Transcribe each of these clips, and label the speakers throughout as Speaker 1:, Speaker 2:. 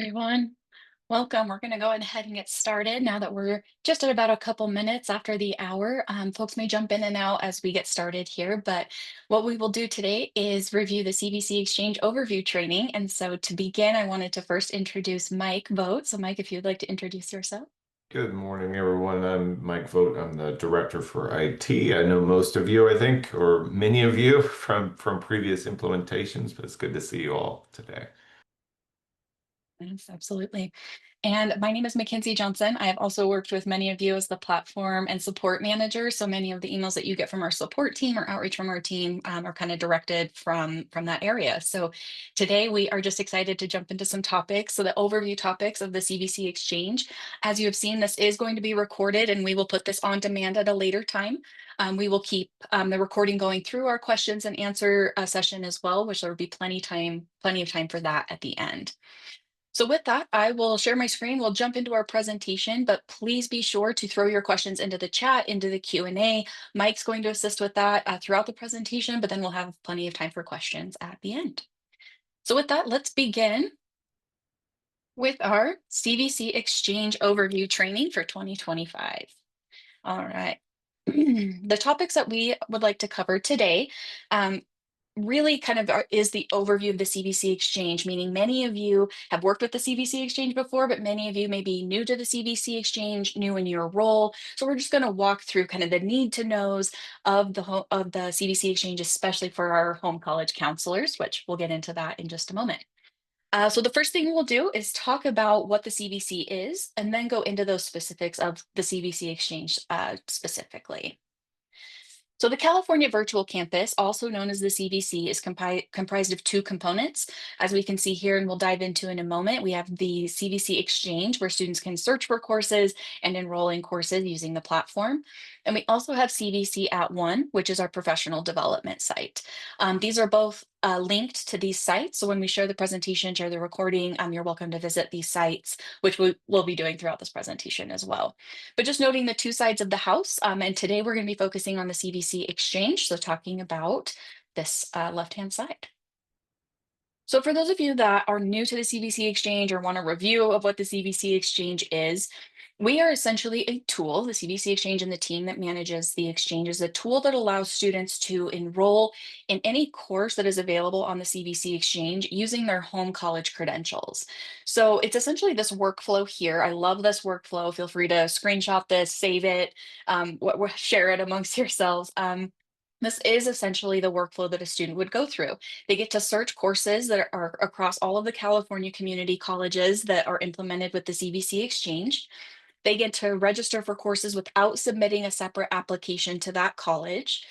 Speaker 1: Everyone. Welcome. We're going to go ahead and get started now that we're just at about a couple minutes after the hour. Folks may jump in and out as we get started here, but what we will do today is review the CVC Exchange overview training. And so to begin, I wanted to first introduce Mike Vogt. So Mike, if you'd like to introduce yourself.
Speaker 2: Good morning, everyone. I'm Mike Vogt. I'm the director for IT. I know most of you, I think, or many of you from previous implementations, but it's good to see you all today.
Speaker 1: Yes, absolutely. And my name is Mackenzie Johnson. I have also worked with many of you as the platform and support manager. So many of the emails that you get from our support team or outreach from our team are kind of directed from that area. So today we are just excited to jump into some topics. So the overview topics of the CVC Exchange. As you have seen, this is going to be recorded and we will put this on demand at a later time. We will keep the recording going through our questions and answer session as well, which there will be plenty of time for that at the end. So with that, I will share my screen. We'll jump into our presentation, but please be sure to throw your questions into the chat, into the Q&A. Mike's going to assist with that throughout the presentation, but then we'll have plenty of time for questions at the end. So with that, let's begin with our CVC Exchange overview training for 2025. All right. The topics that we would like to cover today really kind of is the overview of the CVC Exchange, meaning many of you have worked with the CVC Exchange before, but many of you may be new to the CVC Exchange, new in your role. So we're just going to walk through kind of the need to knows of the CVC Exchange, especially for our home college counselors, which we'll get into that in just a moment. So the first thing we'll do is talk about what the CVC is, and then go into those specifics of the CVC Exchange specifically. So the California Virtual Campus, also known as the CVC, is comprised of two components. As we can see here, and we'll dive into in a moment, we have the CVC Exchange, where students can search for courses and enroll in courses using the platform. And we also have CVC at One, which is our professional development site. These are both linked to these sites. So when we share the presentation, share the recording, you're welcome to visit these sites, which we will be doing throughout this presentation as well. But just noting the two sides of the house, and today we're going to be focusing on the CVC Exchange, so talking about this left-hand side. So for those of you that are new to the CVC Exchange or want a review of what the CVC Exchange is, we are essentially a tool. The CVC Exchange and the team that manages the exchange is a tool that allows students to enroll in any course that is available on the CVC Exchange using their home college credentials. So it's essentially this workflow here. I love this workflow. Feel free to screenshot this, save it, share it amongst yourselves. This is essentially the workflow that a student would go through. They get to search courses that are across all of the California community colleges that are implemented with the CVC Exchange. They get to register for courses without submitting a separate application to that college.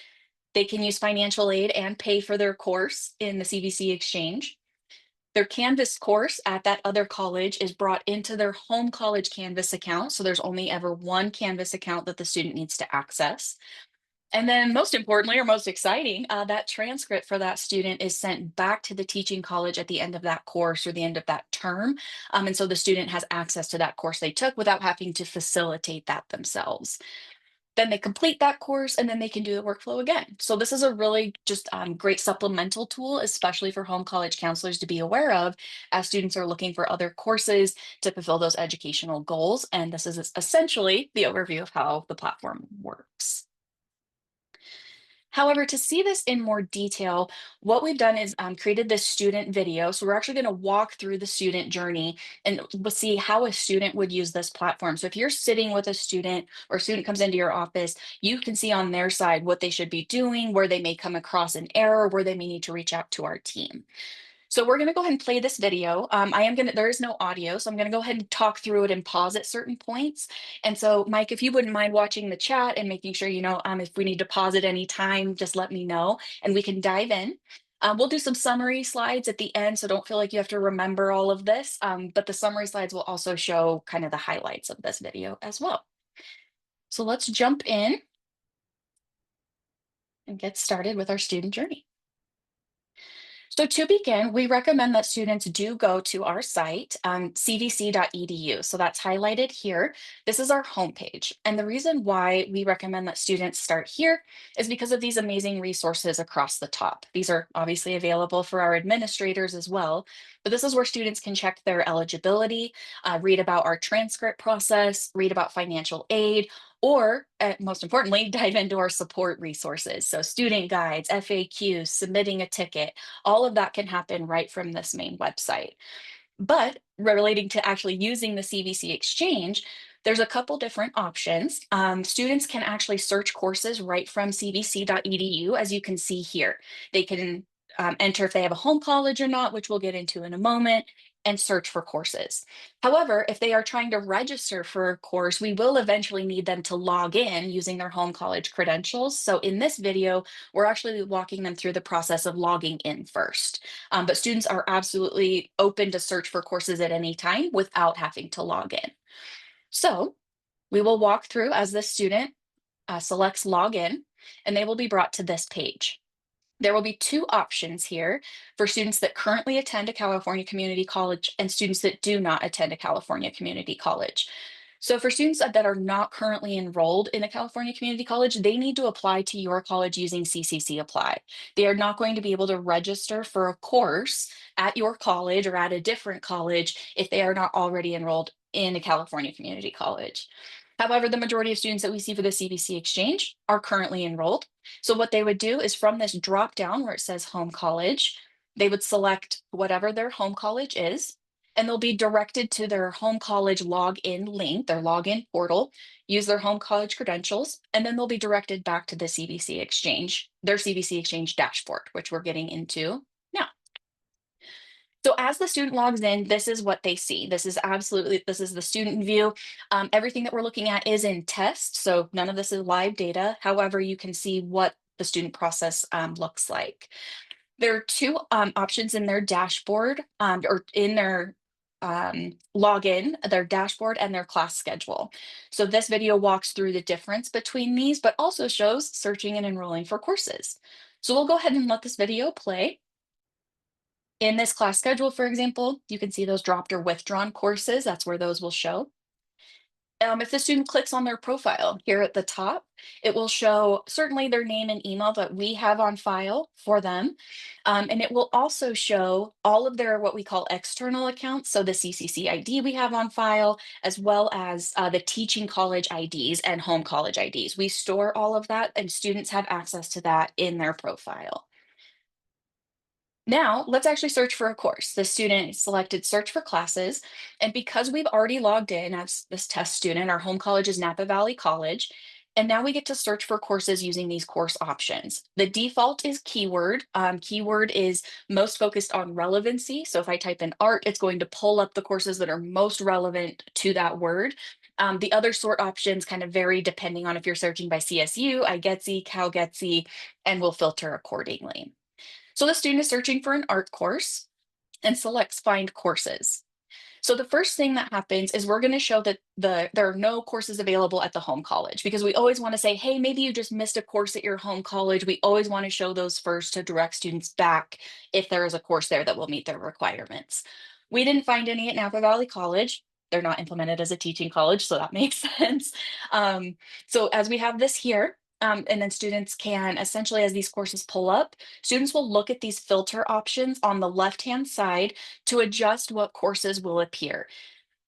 Speaker 1: They can use financial aid and pay for their course in the CVC Exchange. Their Canvas course at that other college is brought into their home college Canvas account. So there's only ever one Canvas account that the student needs to access. And then most importantly, or most exciting, that transcript for that student is sent back to the teaching college at the end of that course or the end of that term. And so the student has access to that course they took without having to facilitate that themselves. Then they complete that course and then they can do the workflow again. So this is a really just great supplemental tool, especially for home college counselors to be aware of as students are looking for other courses to fulfill those educational goals. And this is essentially the overview of how the platform works. However, to see this in more detail, what we've done is created this student video. So we're actually going to walk through the student journey and we'll see how a student would use this platform. So if you're sitting with a student or a student comes into your office, you can see on their side what they should be doing, where they may come across an error, where they may need to reach out to our team. So we're going to go ahead and play this video. There is no audio, so I'm going to go ahead and talk through it and pause at certain points. And so, Mike, if you wouldn't mind watching the chat and making sure, if we need to pause at any time, just let me know and we can dive in. We'll do some summary slides at the end, so don't feel like you have to remember all of this, but the summary slides will also show kind of the highlights of this video as well. So let's jump in and get started with our student journey. So to begin, we recommend that students do go to our site, cvc.edu. So that's highlighted here. This is our homepage. And the reason why we recommend that students start here is because of these amazing resources across the top. These are obviously available for our administrators as well, but this is where students can check their eligibility, read about our transcript process, read about financial aid, or most importantly, dive into our support resources. So student guides, FAQs, submitting a ticket, all of that can happen right from this main website. But relating to actually using the CVC Exchange, there's a couple different options. Students can actually search courses right from cvc.edu, as you can see here. They can enter if they have a home college or not, which we'll get into in a moment, and search for courses. However, if they are trying to register for a course, we will eventually need them to log in using their home college credentials. So in this video, we're actually walking them through the process of logging in first. But students are absolutely open to search for courses at any time without having to log in. So we will walk through as the student selects login, and they will be brought to this page. There will be two options here for students that currently attend a California community college and students that do not attend a California community college. So for students that are not currently enrolled in a California community college, they need to apply to your college using CCC Apply. They are not going to be able to register for a course at your college or at a different college if they are not already enrolled in a California community college. However, the majority of students that we see for the CVC Exchange are currently enrolled. So what they would do is from this drop down where it says home college, they would select whatever their home college is, and they'll be directed to their home college login link, their login portal, use their home college credentials, and then they'll be directed back to the CVC Exchange, their CVC Exchange dashboard, which we're getting into now. So as the student logs in, this is what they see. This is the student view. Everything that we're looking at is in test, so none of this is live data. However, you can see what the student process looks like. There are two options in their dashboard or in their login, their dashboard and their class schedule. So this video walks through the difference between these, but also shows searching and enrolling for courses. So we'll go ahead and let this video play. In this class schedule, for example, you can see those dropped or withdrawn courses. That's where those will show. If the student clicks on their profile here at the top, it will show certainly their name and email that we have on file for them. And it will also show all of their what we call external accounts. So the CCC ID we have on file, as well as the teaching college IDs and home college IDs. We store all of that and students have access to that in their profile. Now, let's actually search for a course. The student selected search for classes, and because we've already logged in as this test student, our home college is Napa Valley College, and now we get to search for courses using these course options. The default is keyword. Keyword is most focused on relevancy. So if I type in art, it's going to pull up the courses that are most relevant to that word. The other sort options kind of vary depending on if you're searching by CSU, iGetsy, CalGetsy, and will filter accordingly. So the student is searching for an art course and selects find courses. So the first thing that happens is we're going to show that there are no courses available at the home college because we always want to say, hey, maybe you just missed a course at your home college. We always want to show those first to direct students back if there is a course there that will meet their requirements. We didn't find any at Napa Valley College. They're not implemented as a teaching college, so that makes sense. So as we have this here, and then students can essentially, as these courses pull up, students will look at these filter options on the left-hand side to adjust what courses will appear.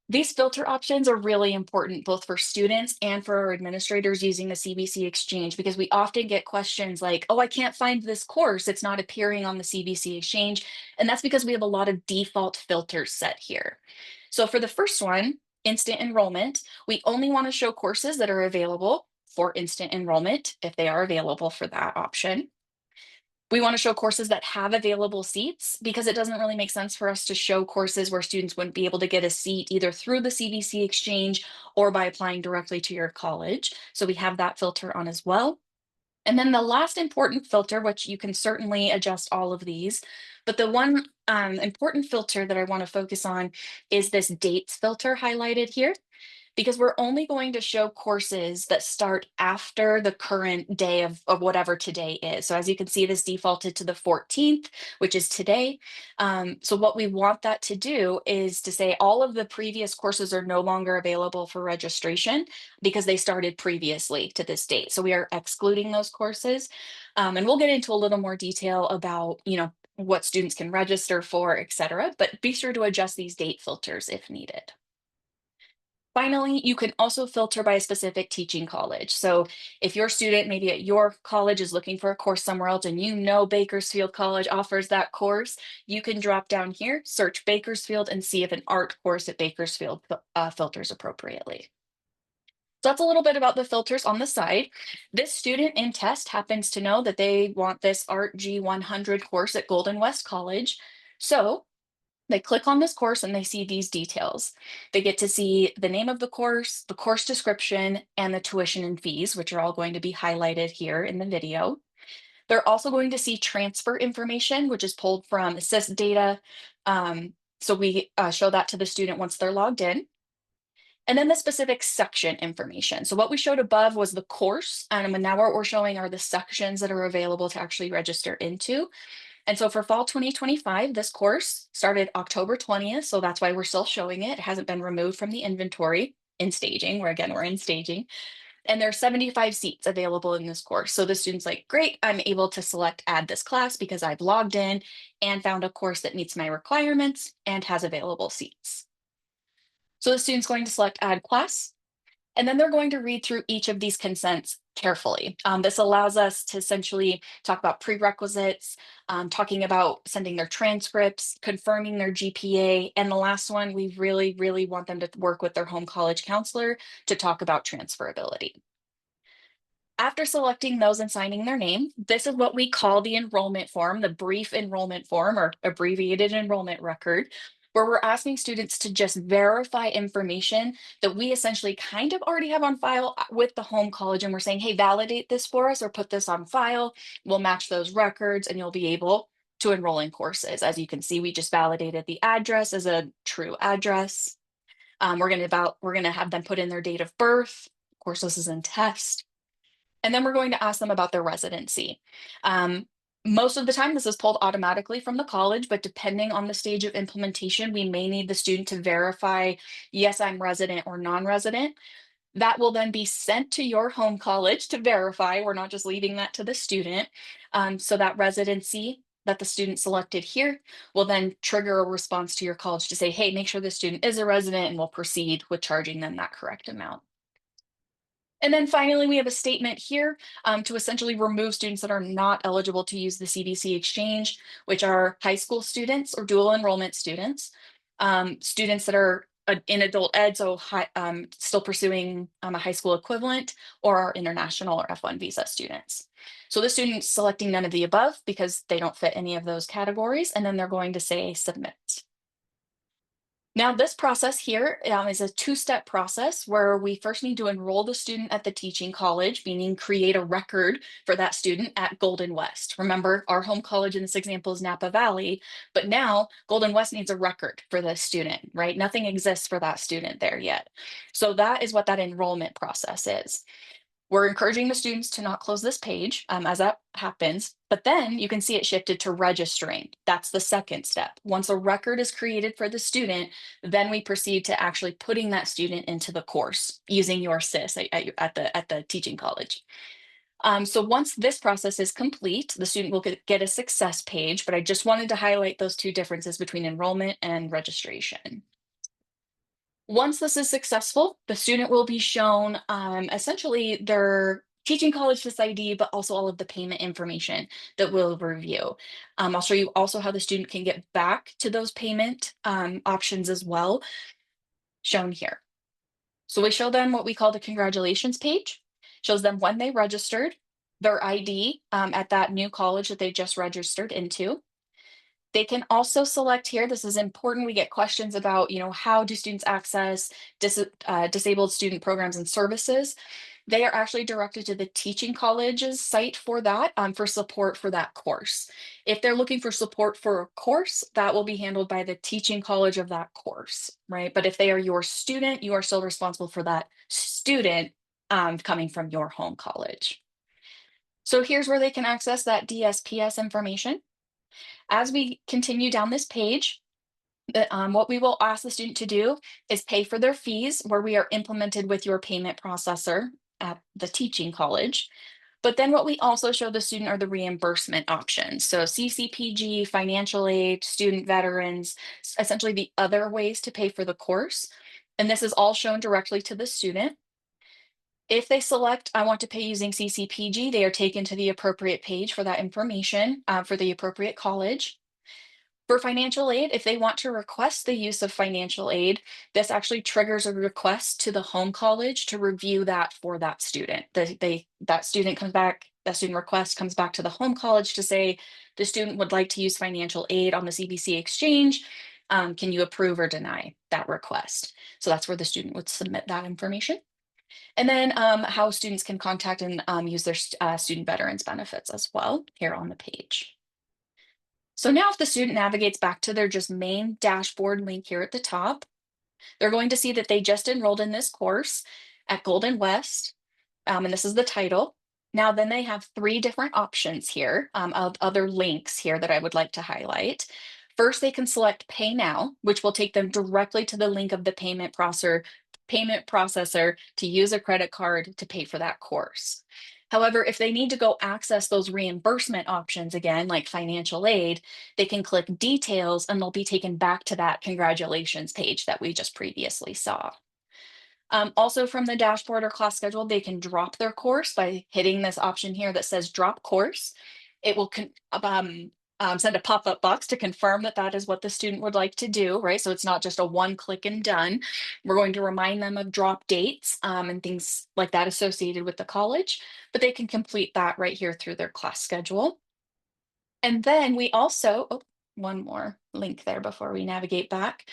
Speaker 1: These filter options are really important both for students and for our administrators using the CVC Exchange because we often get questions like, oh, I can't find this course. It's not appearing on the CVC Exchange. And that's because we have a lot of default filters set here. So for the first one, instant enrollment, we only want to show courses that are available for instant enrollment if they are available for that option. We want to show courses that have available seats because it doesn't really make sense for us to show courses where students wouldn't be able to get a seat either through the CVC Exchange or by applying directly to your college. So we have that filter on as well. And then the last important filter, which you can certainly adjust all of these, but the one important filter that I want to focus on is this dates filter highlighted here. Because we're only going to show courses that start after the current day of whatever today is. So as you can see, this defaulted to the 14th, which is today. So what we want that to do is to say all of the previous courses are no longer available for registration because they started previously to this date. So we are excluding those courses. And we'll get into a little more detail about, what students can register for, et cetera, but be sure to adjust these date filters if needed. Finally, you can also filter by a specific teaching college. So if your student maybe at your college is looking for a course somewhere else and Bakersfield College offers that course, you can drop down here, search Bakersfield, and see if an art course at Bakersfield filters appropriately. So that's a little bit about the filters on the side. This student in test happens to know that they want this Art G100 course at Golden West College. So they click on this course and they see these details. They get to see the name of the course description, and the tuition and fees, which are all going to be highlighted here in the video. They're also going to see transfer information, which is pulled from assist data. So we show that to the student once they're logged in. And then the specific section information. So what we showed above was the course, and now what we're showing are the sections that are available to actually register into. And so for fall 2025, this course started October 20th. So that's why we're still showing it. It hasn't been removed from the inventory in staging, where again, we're in staging. And there are 75 seats available in this course. So the student's like, great, I'm able to select add this class because I've logged in and found a course that meets my requirements and has available seats. So the student's going to select add class. And then they're going to read through each of these consents carefully. This allows us to essentially talk about prerequisites, talking about sending their transcripts, confirming their GPA. And the last one, we really, really want them to work with their home college counselor to talk about transferability. After selecting those and signing their name, this is what we call the enrollment form, the brief enrollment form or abbreviated enrollment record, where we're asking students to just verify information that we essentially kind of already have on file with the home college. And we're saying, hey, validate this for us or put this on file. We'll match those records and you'll be able to enroll in courses. As you can see, we just validated the address as a true address. We're gonna have them put in their date of birth. Of course, this is in test. And then we're going to ask them about their residency. Um, Most of the time, this is pulled automatically from the college, but depending on the stage of implementation, we may need the student to verify, yes, I'm resident or non-resident. That will then be sent to your home college to verify. We're not just leaving that to the student. So that residency that the student selected here will then trigger a response to your college to say, hey, make sure the student is a resident, and we'll proceed with charging them that correct amount. And then finally, we have a statement here to essentially remove students that are not eligible to use the CVC Exchange, which are high school students or dual enrollment students, students that are in adult ed, so still pursuing a high school equivalent, or our international or F1 visa students. So the student's selecting none of the above because they don't fit any of those categories, and then they're going to say submit. Now, this process here is a two-step process where we first need to enroll the student at the teaching college, meaning create a record for that student at Golden West. Remember, our home college in this example is Napa Valley, but now Golden West needs a record for this student, right? Nothing exists for that student there yet. So that is what that enrollment process is. We're encouraging the students to not close this page as that happens, but then you can see it shifted to registering. That's the second step. Once a record is created for the student, then we proceed to actually putting that student into the course using your SIS at the teaching college. So once this process is complete, the student will get a success page, but I just wanted to highlight those two differences between enrollment and registration. Once this is successful, the student will be shown essentially their teaching college ID, but also all of the payment information that we'll review. I'll show you also how the student can get back to those payment options as well, shown here. So we show them what we call the congratulations page, shows them when they registered, their ID at that new college that they just registered into. They can also select here, this is important, we get questions about, how do students access disabled student programs and services. they are actually directed to the teaching college's site for that, for support for that course. If they're looking for support for a course, that will be handled by the teaching college of that course, right? But if they are your student, you are still responsible for that student coming from your home college. So here's where they can access that DSPS information. As we continue down this page, what we will ask the student to do is pay for their fees where we are implemented with your payment processor at the teaching college. But then what we also show the student are the reimbursement options. So CCPG, financial aid, student veterans, essentially the other ways to pay for the course. And this is all shown directly to the student. If they select, I want to pay using CCPG, they are taken to the appropriate page for that information for the appropriate college. For financial aid, if they want to request the use of financial aid, this actually triggers a request to the home college to review that for that student. That student comes back, that student request comes back to the home college to say the student would like to use financial aid on the CVC Exchange. Can you approve or deny that request? So that's where the student would submit that information. And then how students can contact and use their student veterans benefits as well here on the page. So now if the student navigates back to their just main dashboard link here at the top, they're going to see that they just enrolled in this course at Golden West, and this is the title. Now then they have three different options here of other links here that I would like to highlight. First, they can select Pay Now, which will take them directly to the link of the payment processor to use a credit card to pay for that course. However, if they need to go access those reimbursement options again, like financial aid, they can click details and they'll be taken back to that congratulations page that we just previously saw. Also from the dashboard or class schedule, they can drop their course by hitting this option here that says drop course. It will send a pop-up box to confirm that that is what the student would like to do, right? So it's not just a one click and done. We're going to remind them of drop dates and things like that associated with the college, but they can complete that right here through their class schedule. And then we also, oh, one more link there before we navigate back.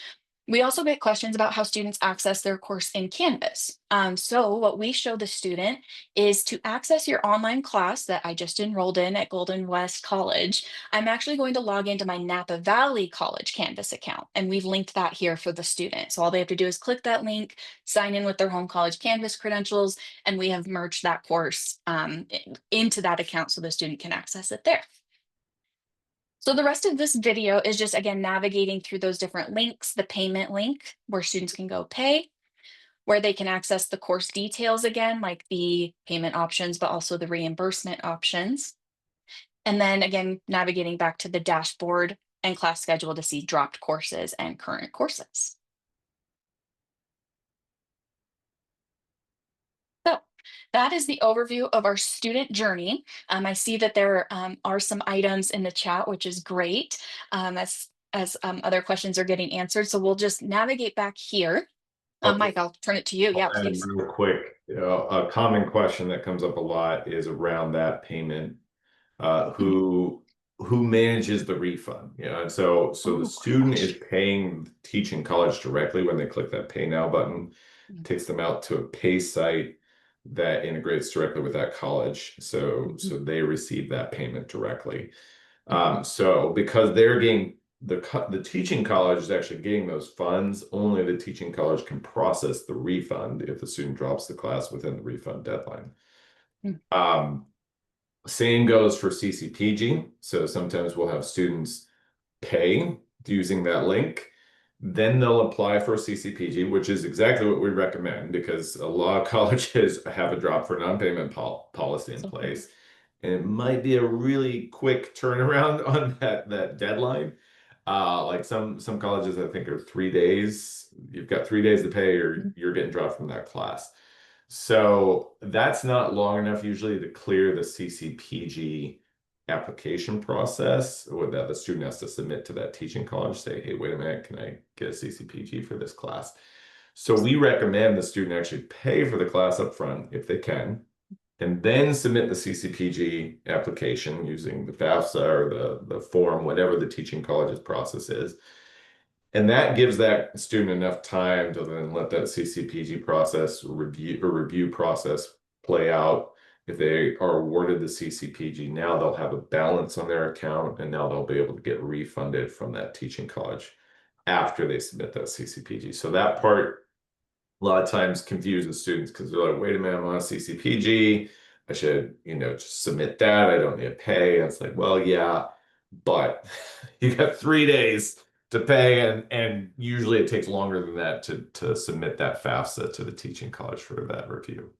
Speaker 1: We also get questions about how students access their course in Canvas. So what we show the student is to access your online class that I just enrolled in at Golden West College. I'm actually going to log into my Napa Valley College Canvas account, and we've linked that here for the student. So all they have to do is click that link, sign in with their home college Canvas credentials, and we have merged that course into that account so the student can access it there. So the rest of this video is just, again, navigating through those different links, the payment link where students can go pay, where they can access the course details again, like the payment options, but also the reimbursement options. And then again, navigating back to the dashboard and class schedule to see dropped courses and current courses. So that is the overview of our student journey. I see that there are some items in the chat, which is great, as other questions are getting answered. So we'll just navigate back here.
Speaker 2: Okay.
Speaker 1: Mike, I'll turn it to you. Yeah,
Speaker 2: I'll add
Speaker 1: please.
Speaker 2: real quick. A common question that comes up a lot is around that payment. Uh,
Speaker 1: Mhm.
Speaker 2: who who manages the refund? And so the
Speaker 1: Oh, great
Speaker 2: student is
Speaker 1: question.
Speaker 2: paying the teaching college directly when they click that Pay Now button,
Speaker 1: Mhm.
Speaker 2: takes them out to a pay site that integrates directly with that college. So
Speaker 1: Mhm.
Speaker 2: they receive that payment directly.
Speaker 1: Mhm.
Speaker 2: So because they're getting the teaching college is actually getting those funds, only the teaching college can process the refund if the student drops the class within the refund deadline.
Speaker 1: Mhm.
Speaker 2: Um, Same goes for CCPG. So sometimes we'll have students pay using that link. Then they'll apply for CCPG, which is exactly what we recommend because a lot of colleges have a drop for non-payment policy in
Speaker 1: So great.
Speaker 2: place. And it might be a really quick turnaround on that deadline. Like some colleges, I think, are 3 days. You've got 3 days to pay, or
Speaker 1: Mhm.
Speaker 2: you're getting dropped from that class. So that's not long enough usually to clear the CCPG application process that the student has to submit to that teaching college, say, hey, wait a minute, can I get a CCPG for this class? So we recommend the student actually pay for the class up front if they can, and then submit the CCPG application using the FAFSA or the form, whatever the teaching college's process is. And that gives that student enough time to then let that CCPG process review process play out. If they are awarded the CCPG, now they'll have a balance on their account, and now they'll be able to get refunded from that teaching college after they submit that CCPG. So that part a lot of times confuses students because they're like, wait a minute, I'm on a CCPG. I should, just submit that. I don't need to pay. And it's like, well, yeah, but you got 3 days to pay, and usually it takes longer than that to submit that FAFSA to the teaching college for that review.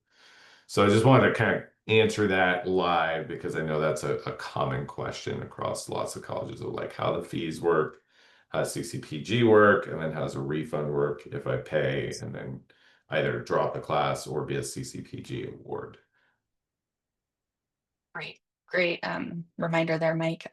Speaker 2: So I just wanted to kind of answer that live because I know that's a common question across lots of colleges of like how the fees work, how does CCPG work, and then how does a refund work if I pay and then either drop a class or be a CCPG award.
Speaker 1: Great, great reminder there, Mike.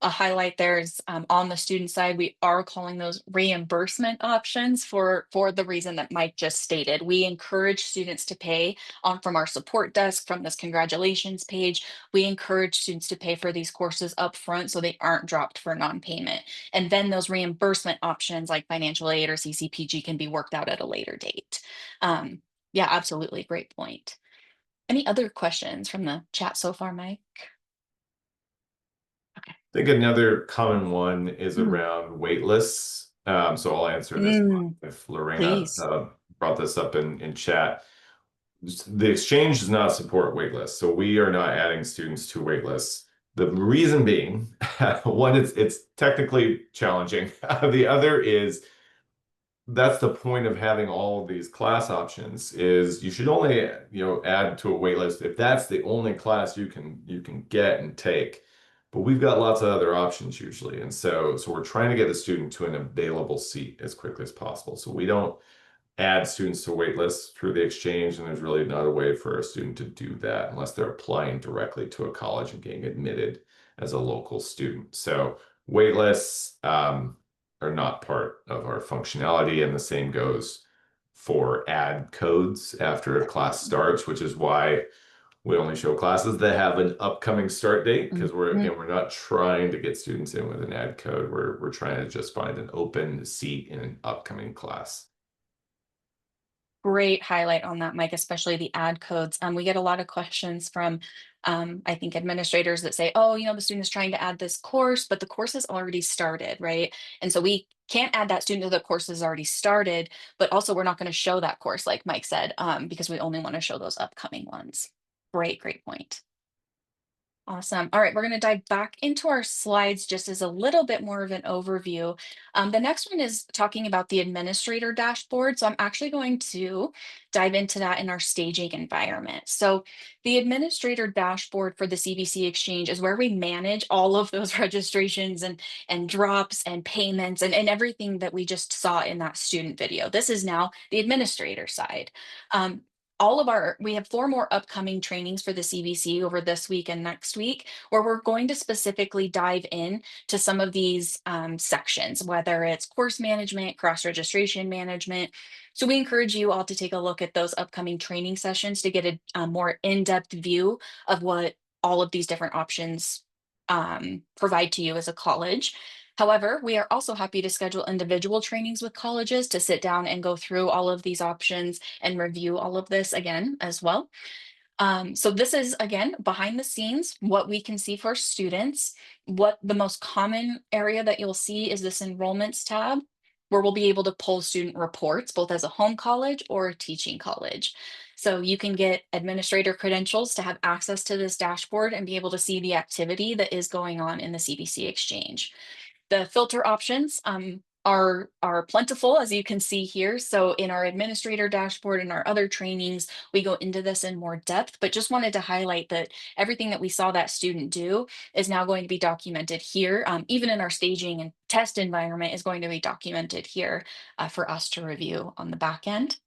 Speaker 1: A highlight there is on the student side, we are calling those reimbursement options for the reason that Mike just stated. We encourage students to pay on from our support desk from this congratulations page. We encourage students to pay for these courses up front so they aren't dropped for non-payment. And then those reimbursement options like financial aid or CCPG can be worked out at a later date. Yeah, absolutely. Great point. Any other questions from the chat so far, Mike? Okay.
Speaker 2: I think another common one is
Speaker 1: Mm,
Speaker 2: around wait lists. So I'll answer this
Speaker 1: mm,
Speaker 2: if Lorena
Speaker 1: please.
Speaker 2: brought this up in chat. The exchange does not support wait lists, so we are not adding students to wait lists. The reason being, one, it's technically challenging. The other is that's the point of having all of these class options is you should only add to a wait list if that's the only class you can get and take. But we've got lots of other options usually, and so we're trying to get the student to an available seat as quickly as possible. So we don't add students to wait lists through the exchange, and there's really not a way for a student to do that unless they're applying directly to a college and getting admitted as a local student. So wait lists are not part of our functionality, and the same goes for add codes after a class starts, which is why we only show classes that have an upcoming start date because
Speaker 1: Mhm.
Speaker 2: we're not trying to get students in with an add code. We're trying to just find an open seat in an upcoming class.
Speaker 1: Great highlight on that, Mike, especially the ad codes. We get a lot of questions from, I think, administrators that say, oh, the student is trying to add this course, but the course has already started, right? And so we can't add that student to the course has already started, but also we're not going to show that course, like Mike said, because we only want to show those upcoming ones. Great, great point. Awesome. All right, we're going to dive back into our slides just as a little bit more of an overview. The next one is talking about the administrator dashboard. So I'm actually going to dive into that in our staging environment. So the administrator dashboard for the CVC Exchange is where we manage all of those registrations and drops and payments and everything that we just saw in that student video. This is now the administrator side. Um, we have 4 more upcoming trainings for the CVC over this week and next week, where we're going to specifically dive in to some of these sections, whether it's course management, cross registration management. So we encourage you all to take a look at those upcoming training sessions to get a more in-depth view of what all of these different options provide to you as a college. However, we are also happy to schedule individual trainings with colleges to sit down and go through all of these options and review all of this again as well. So this is again behind the scenes, what we can see for students. What the most common area that you'll see is this enrollments tab, where we'll be able to pull student reports, both as a home college or a teaching college. So you can get administrator credentials to have access to this dashboard and be able to see the activity that is going on in the CVC Exchange. The filter options are plentiful, as you can see here. So in our administrator dashboard and our other trainings, we go into this in more depth, but just wanted to highlight that everything that we saw that student do is now going to be documented here. Even in our staging and test environment is going to be documented here for us to review on the back end.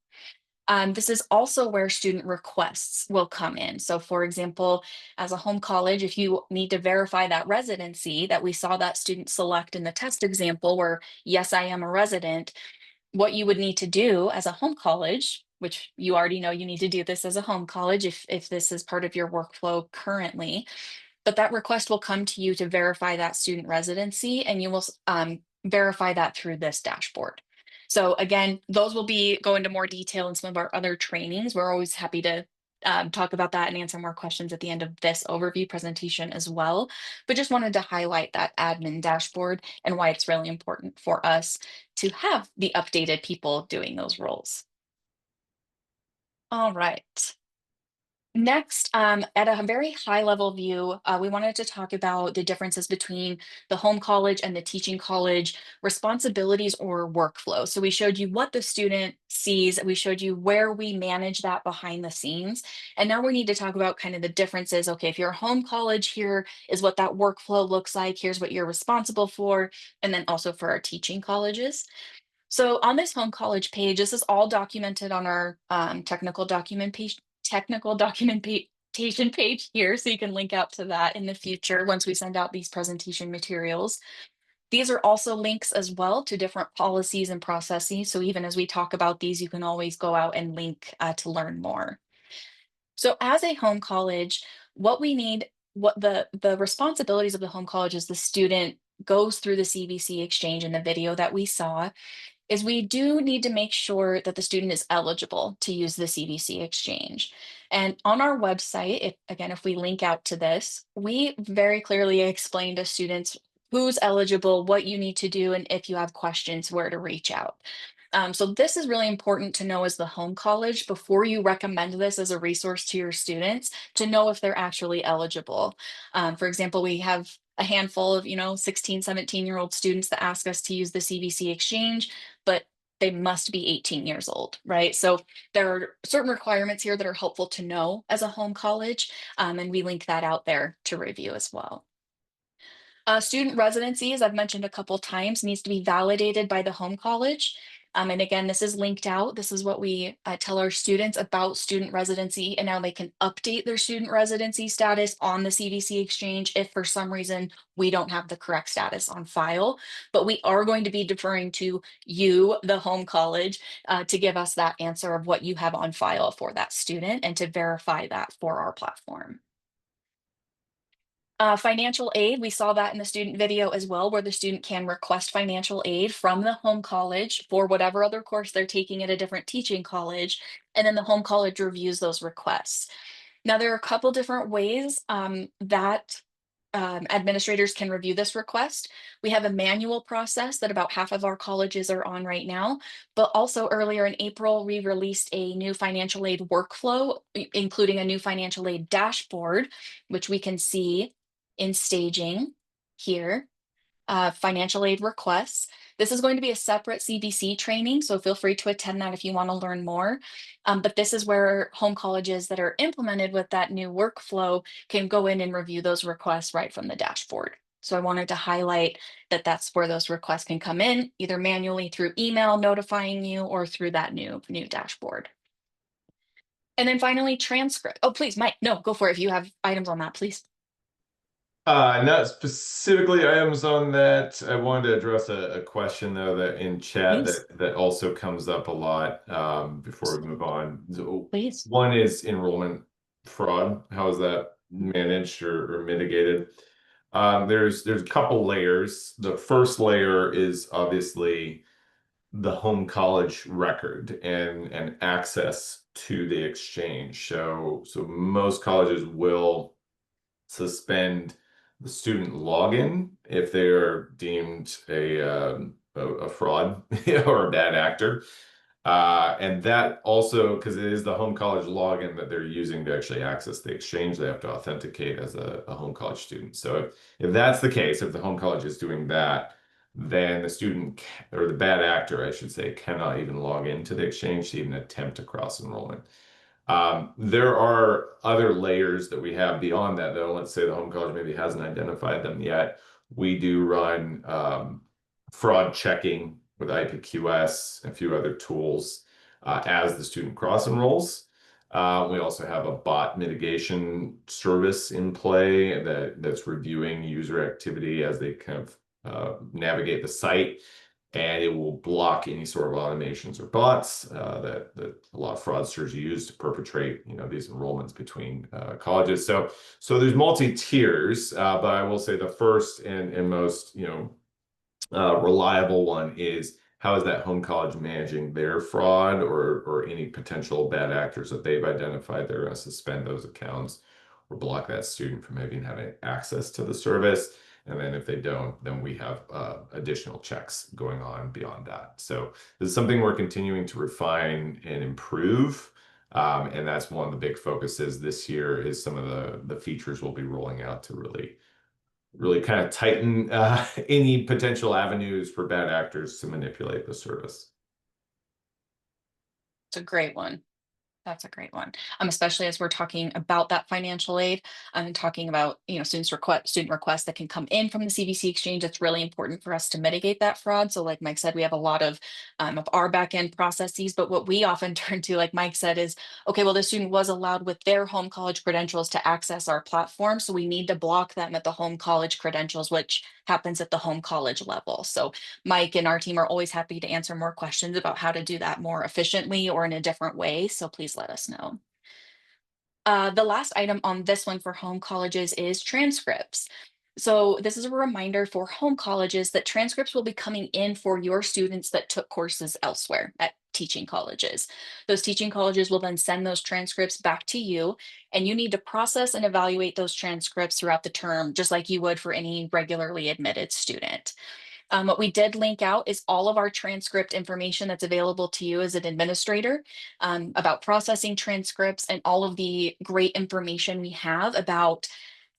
Speaker 1: This is also where student requests will come in. So for example, as a home college, if you need to verify that residency that we saw that student select in the test example where, yes, I am a resident, what you would need to do as a home college, which you already know you need to do this as a home college if this is part of your workflow currently, but that request will come to you to verify that student residency, and you will verify that through this dashboard. So again, those will go into more detail in some of our other trainings. We're always happy to talk about that and answer more questions at the end of this overview presentation as well. But just wanted to highlight that admin dashboard and why it's really important for us to have the updated people doing those roles. All right. Next, at a very high level view, we wanted to talk about the differences between the home college and the teaching college responsibilities or workflow. So we showed you what the student sees, we showed you where we manage that behind the scenes. And now we need to talk about kind of the differences. Okay, if you're a home college, here is what that workflow looks like. Here's what you're responsible for. And then also for our teaching colleges. So on this home college page, this is all documented on our technical documentation page here. So you can link out to that in the future once we send out these presentation materials. These are also links as well to different policies and processes. So even as we talk about these, you can always go out and link to learn more. So as a home college, what we need, what the responsibilities of the home college is the student goes through the CVC exchange in the video that we saw is we do need to make sure that the student is eligible to use the CVC exchange. And on our website, if we link out to this, we very clearly explain to students who's eligible, what you need to do, and if you have questions, where to reach out. So this is really important to know as the home college before you recommend this as a resource to your students to know if they're actually eligible. For example, we have a handful of 16 17-year-old students that ask us to use the CVC exchange, but they must be 18 years old, right? So there are certain requirements here that are helpful to know as a home college, and we link that out there to review as well. Student residency, as I've mentioned a couple times, needs to be validated by the home college. And again, this is linked out. This is what we tell our students about student residency, and now they can update their student residency status on the CVC exchange if for some reason we don't have the correct status on file. But we are going to be deferring to you, the home college, to give us that answer of what you have on file for that student and to verify that for our platform. Financial aid, we saw that in the student video as well, where the student can request financial aid from the home college for whatever other course they're taking at a different teaching college, and then the home college reviews those requests. Now, there are a couple different ways that administrators can review this request. We have a manual process that about half of our colleges are on right now, but also earlier in April, we released a new financial aid workflow, including a new financial aid dashboard, which we can see in staging here, financial aid requests. This is going to be a separate CVC training, so feel free to attend that if you want to learn more. But this is where home colleges that are implemented with that new workflow can go in and review those requests right from the dashboard. So I wanted to highlight that that's where those requests can come in, either manually through email notifying you or through that new dashboard. And then finally, transcript. Oh, please, Mike, no, go for it. If you have items on that, please.
Speaker 2: Not specifically items on that. I wanted to address a question though that in chat
Speaker 1: Please,
Speaker 2: that also comes up a lot before we move on. So
Speaker 1: please.
Speaker 2: one is enrollment fraud. How is that managed or mitigated? There's a couple layers. The first layer is obviously the home college record and access to the exchange. So most colleges will suspend the student login if they are deemed a fraud or a bad actor. And that also, because it is the home college login that they're using to actually access the exchange, they have to authenticate as a home college student. So if that's the case, if the home college is doing that, then the student or the bad actor, I should say, cannot even log into the exchange to even attempt to cross enrollment. There are other layers that we have beyond that, though. Let's say the home college maybe hasn't identified them yet. We do run fraud checking with IPQS and a few other tools as the student cross enrolls. We also have a bot mitigation service in play that's reviewing user activity as they kind of navigate the site, and it will block any sort of automations or bots that a lot of fraudsters use to perpetrate, these enrollments between colleges. So there's multi-tiers, but I will say the first and most, reliable one is how is that home college managing their fraud or any potential bad actors that they've identified? They're going to suspend those accounts or block that student from even having access to the service. And then if they don't, then we have additional checks going on beyond that. So this is something we're continuing to refine and improve. And that's one of the big focuses this year is some of the features we'll be rolling out to really kind of tighten any potential avenues for bad actors to manipulate the service.
Speaker 1: It's a great one. That's a great one. Especially as we're talking about that financial aid, and talking about, student requests that can come in from the CVC Exchange. It's really important for us to mitigate that fraud. So like Mike said, we have a lot of our back end processes, but what we often turn to, like Mike said, is, okay, well, the student was allowed with their home college credentials to access our platform. So we need to block them at the home college credentials, which happens at the home college level. So Mike and our team are always happy to answer more questions about how to do that more efficiently or in a different way. So please let us know. The last item on this one for home colleges is transcripts. So this is a reminder for home colleges that transcripts will be coming in for your students that took courses elsewhere at teaching colleges. Those teaching colleges will then send those transcripts back to you, and you need to process and evaluate those transcripts throughout the term, just like you would for any regularly admitted student. What we did link out is all of our transcript information that's available to you as an administrator, about processing transcripts and all of the great information we have about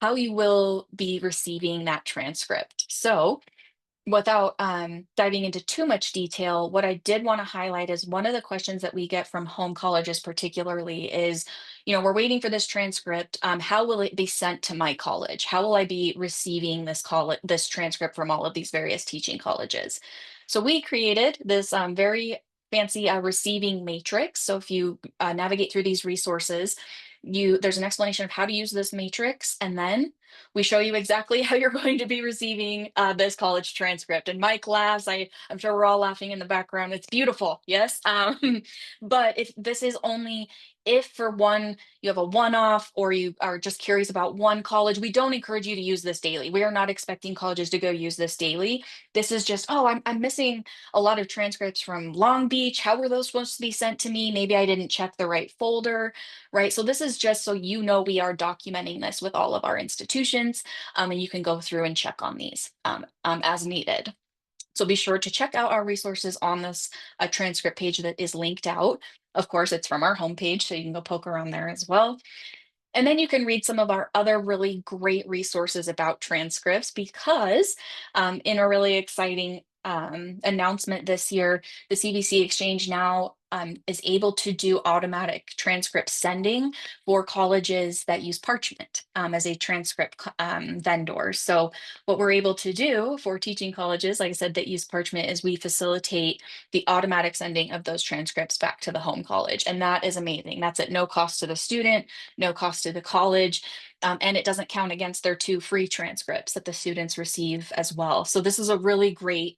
Speaker 1: how you will be receiving that transcript. So without diving into too much detail, what I did want to highlight is one of the questions that we get from home colleges particularly is, we're waiting for this transcript. How will it be sent to my college? How will I be receiving this transcript from all of these various teaching colleges? So we created this very fancy receiving matrix. So if you navigate through these resources, there's an explanation of how to use this matrix, and then we show you exactly how you're going to be receiving this college transcript. And my class, I'm sure we're all laughing in the background. It's beautiful, yes. But if this is only if for one you have a one-off or you are just curious about one college, we don't encourage you to use this daily. We are not expecting colleges to go use this daily. This is just, oh, I'm missing a lot of transcripts from Long Beach. How were those supposed to be sent to me? Maybe I didn't check the right folder, right? So this is just so we are documenting this with all of our institutions, and you can go through and check on these as needed. So be sure to check out our resources on this transcript page that is linked out. Of course, it's from our homepage, so you can go poke around there as well. And then you can read some of our other really great resources about transcripts because in a really exciting announcement this year, the CVC Exchange now is able to do automatic transcript sending for colleges that use Parchment as a transcript vendor. So what we're able to do for teaching colleges, like I said, that use Parchment is we facilitate the automatic sending of those transcripts back to the home college. And that is amazing. That's at no cost to the student, no cost to the college, and it doesn't count against their 2 free transcripts that the students receive as well. So this is a really great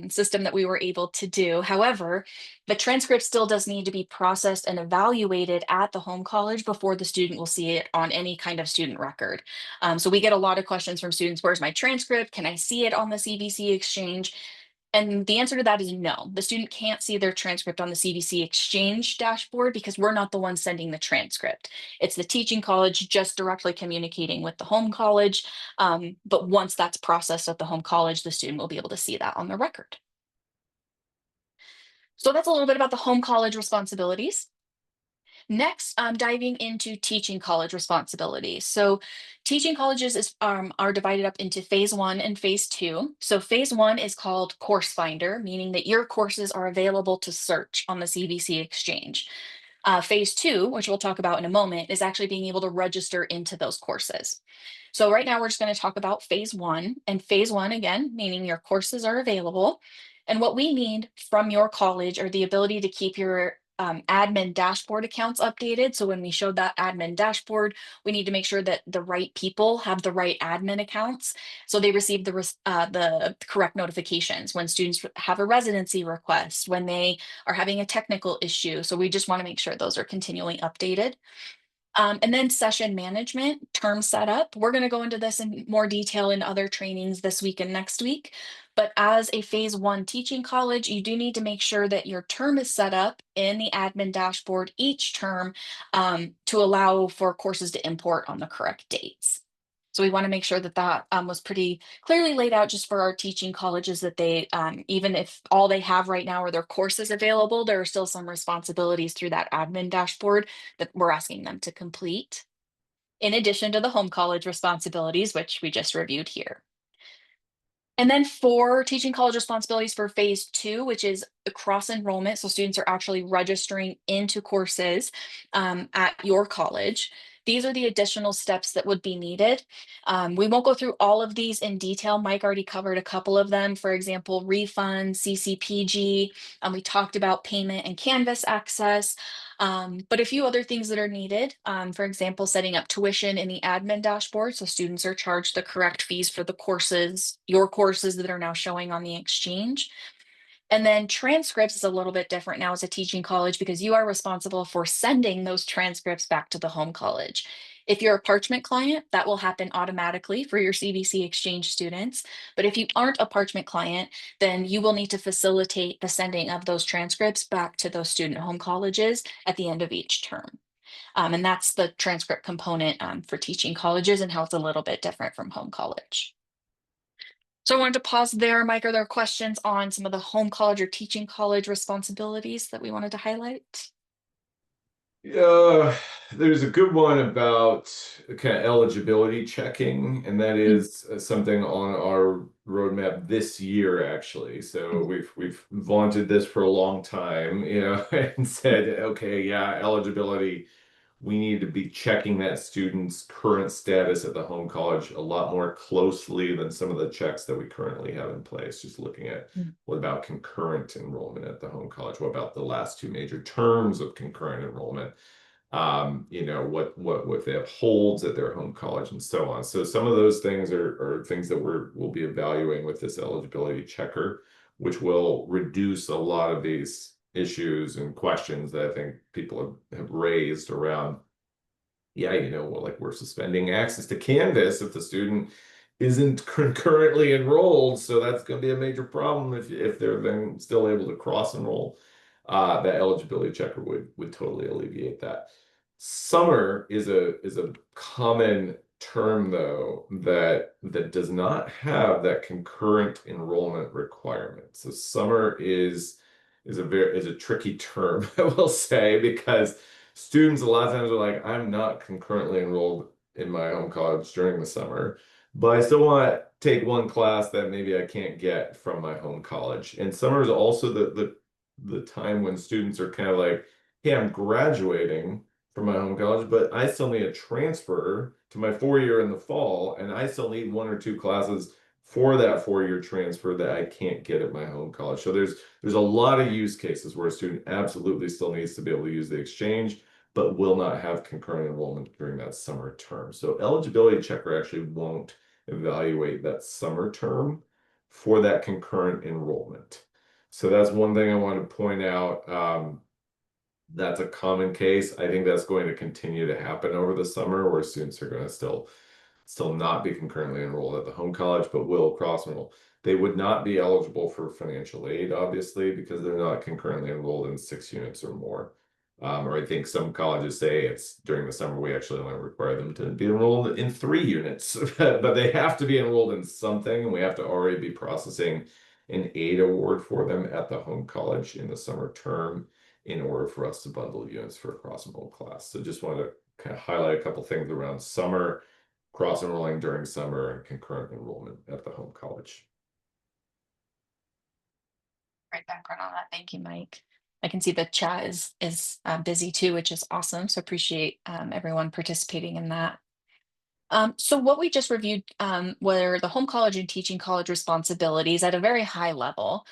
Speaker 1: system that we were able to do. However, the transcript still does need to be processed and evaluated at the home college before the student will see it on any kind of student record. So we get a lot of questions from students, where's my transcript? Can I see it on the CVC Exchange? And the answer to that is no. The student can't see their transcript on the CVC Exchange dashboard because we're not the ones sending the transcript. It's the teaching college just directly communicating with the home college. But once that's processed at the home college, the student will be able to see that on the record. So that's a little bit about the home college responsibilities. Next, diving into teaching college responsibilities. So teaching colleges are divided up into phase 1 and phase 2. So phase 1 is called Course Finder, meaning that your courses are available to search on the CVC Exchange. Phase 2, which we'll talk about in a moment, is actually being able to register into those courses. So right now we're just going to talk about phase 1, and phase 1 again, meaning your courses are available. And what we need from your college are the ability to keep your admin dashboard accounts updated. So when we showed that admin dashboard, we need to make sure that the right people have the right admin accounts. So they receive the correct notifications when students have a residency request, when they are having a technical issue. So we just want to make sure those are continually updated. And then session management, term setup. We're going to go into this in more detail in other trainings this week and next week. But as a phase one teaching college, you do need to make sure that your term is set up in the admin dashboard each term to allow for courses to import on the correct dates. So we want to make sure that that was pretty clearly laid out just for our teaching colleges that they, even if all they have right now are their courses available, there are still some responsibilities through that admin dashboard that we're asking them to complete, in addition to the home college responsibilities, which we just reviewed here. And then for teaching college responsibilities for phase two, which is cross enrollment. So students are actually registering into courses at your college. These are the additional steps that would be needed. We won't go through all of these in detail. Mike already covered a couple of them. For example, refunds, CCPG. We talked about payment and Canvas access. But a few other things that are needed, for example, setting up tuition in the admin dashboard so students are charged the correct fees for the courses, your courses that are now showing on the exchange. And then transcripts is a little bit different now as a teaching college because you are responsible for sending those transcripts back to the home college. If you're a Parchment client, that will happen automatically for your CVC Exchange students. But if you aren't a Parchment client, then you will need to facilitate the sending of those transcripts back to those student home colleges at the end of each term. And that's the transcript component for teaching colleges and how it's a little bit different from home college. So I wanted to pause there. Mike, are there questions on some of the home college or teaching college responsibilities that we wanted to highlight?
Speaker 2: Yeah, there's a good one about kind of eligibility checking, and that
Speaker 1: Mm,
Speaker 2: is something on our roadmap this year, actually. So
Speaker 1: mm,
Speaker 2: we've vaunted this for a long time, and said, okay, yeah, eligibility. We need to be checking that student's current status at the home college a lot more closely than some of the checks that we currently have in place. Just looking at
Speaker 1: mm,
Speaker 2: what about concurrent enrollment at the home college? What about the last two major terms of concurrent enrollment? What they have holds at their home college and so on. So some of those things are things that we'll be evaluating with this eligibility checker, which will reduce a lot of these issues and questions that I think people have raised around, yeah, well, like we're suspending access to Canvas if the student isn't concurrently enrolled. So that's going to be a major problem if they're then still able to cross enroll. That eligibility checker would totally alleviate that. Summer is a common term though that does not have that concurrent enrollment requirement. So summer is a tricky term, I will say, because students a lot of times are like, I'm not concurrently enrolled in my home college during the summer, but I still want to take one class that maybe I can't get from my home college. And summer is also the time when students are kind of like, hey, I'm graduating from my home college, but I still need a transfer to my 4 year in the fall, and I still need one or two classes for that 4 year transfer that I can't get at my home college. So there's a lot of use cases where a student absolutely still needs to be able to use the exchange, but will not have concurrent enrollment during that summer term. So eligibility checker actually won't evaluate that summer term for that concurrent enrollment. So that's one thing I want to point out. That's a common case. I think that's going to continue to happen over the summer where students are going to still not be concurrently enrolled at the home college, but will cross enroll. They would not be eligible for financial aid, obviously, because they're not concurrently enrolled in 6 units or more. Or I think some colleges say it's during the summer, we actually only require them to be enrolled in 3 units, but they have to be enrolled in something, and we have to already be processing an aid award for them at the home college in the summer term in order for us to bundle units for a cross enroll class. So just wanted to kind of highlight a couple things around summer, cross enrolling during summer, and concurrent enrollment at the home college.
Speaker 1: Great background on that. Thank you, Mike. I can see the chat is busy too, which is awesome. So appreciate everyone participating in that. So what we just reviewed were the home college and teaching college responsibilities at a very high level.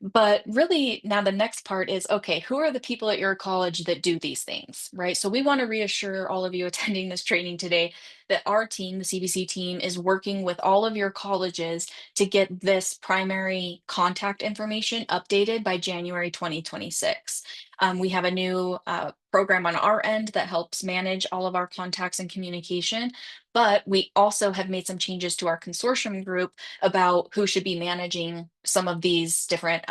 Speaker 1: But really, now the next part is okay, who are the people at your college that do these things, right? So we want to reassure all of you attending this training today that our team, the CVC team, is working with all of your colleges to get this primary contact information updated by January 2026. We have a new program on our end that helps manage all of our contacts and communication. But we also have made some changes to our consortium group about who should be managing some of these different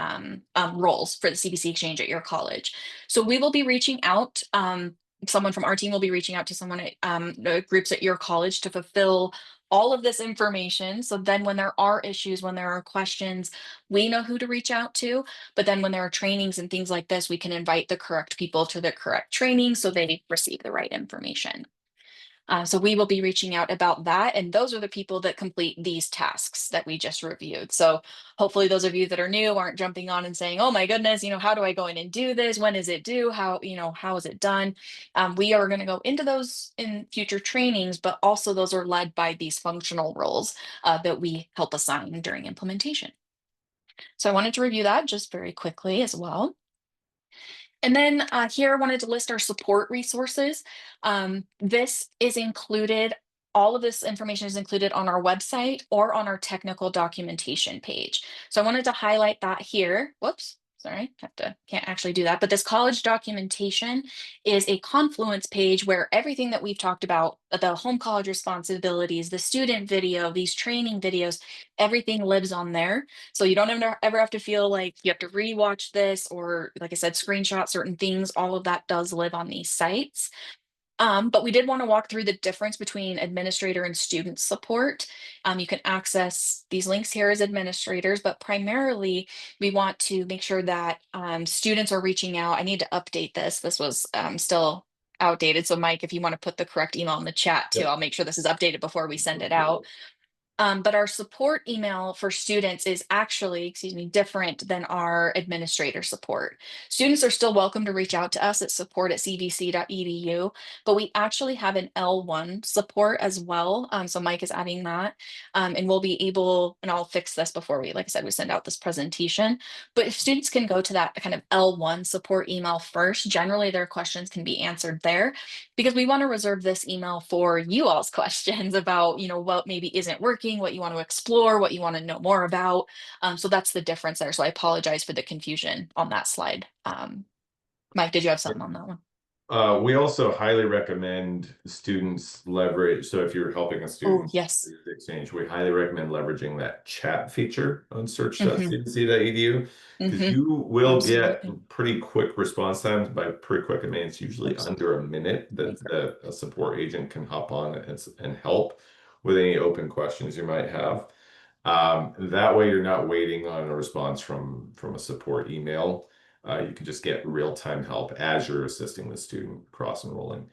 Speaker 1: roles for the CVC Exchange at your college. So we will be reaching out. Someone from our team will be reaching out to someone at groups at your college to fulfill all of this information. So then when there are issues, when there are questions, we know who to reach out to. But then when there are trainings and things like this, we can invite the correct people to the correct training so they receive the right information. So we will be reaching out about that. And those are the people that complete these tasks that we just reviewed. So hopefully those of you that are new aren't jumping on and saying, oh my goodness, how do I go in and do this? When is it due? How is it done? We are going to go into those in future trainings, but also those are led by these functional roles that we help assign during implementation. So I wanted to review that just very quickly as well. And then here I wanted to list our support resources. This is included, all of this information is included on our website or on our technical documentation page. So I wanted to highlight that here. Whoops. Sorry, can't actually do that. But this college documentation is a Confluence page where everything that we've talked about, the home college responsibilities, the student video, these training videos, everything lives on there. So you don't ever have to feel like you have to rewatch this or, like I said, screenshot certain things. All of that does live on these sites. But we did want to walk through the difference between administrator and student support. You can access these links here as administrators, but primarily we want to make sure that students are reaching out. I need to update this. This was still outdated. So Mike, if you want to put the correct email in the chat too,
Speaker 2: Yep.
Speaker 1: I'll make sure this is updated before we send it out. But our support email for students is actually, excuse me, different than our administrator support. Students are still welcome to reach out to us at support@cvc.edu, but we actually have an L1 support as well. So Mike is adding that, and we'll be able, and I'll fix this before we, like I said, we send out this presentation. But if students can go to that kind of L1 support email first, generally their questions can be answered there, because we want to reserve this email for you all's questions about, what maybe isn't working, what you want to explore, what you want to know more about. So that's the difference there. So I apologize for the confusion on that slide. Mike, did you have something on that one?
Speaker 2: We also highly recommend students leverage. So if you're helping a
Speaker 1: Oh,
Speaker 2: student
Speaker 1: yes.
Speaker 2: use the exchange, we highly recommend leveraging that chat feature on
Speaker 1: Hmm.
Speaker 2: search.cvc.edu because
Speaker 1: Hmm.
Speaker 2: you will get
Speaker 1: Absolutely.
Speaker 2: pretty quick response times. By pretty quick, I mean it's usually
Speaker 1: Oops.
Speaker 2: under a minute
Speaker 1: Wait for
Speaker 2: that a support agent can hop on and help with any open questions you might have. That way, you're not waiting on a response from a support email. You can just get real-time help as you're assisting the student cross-enrolling.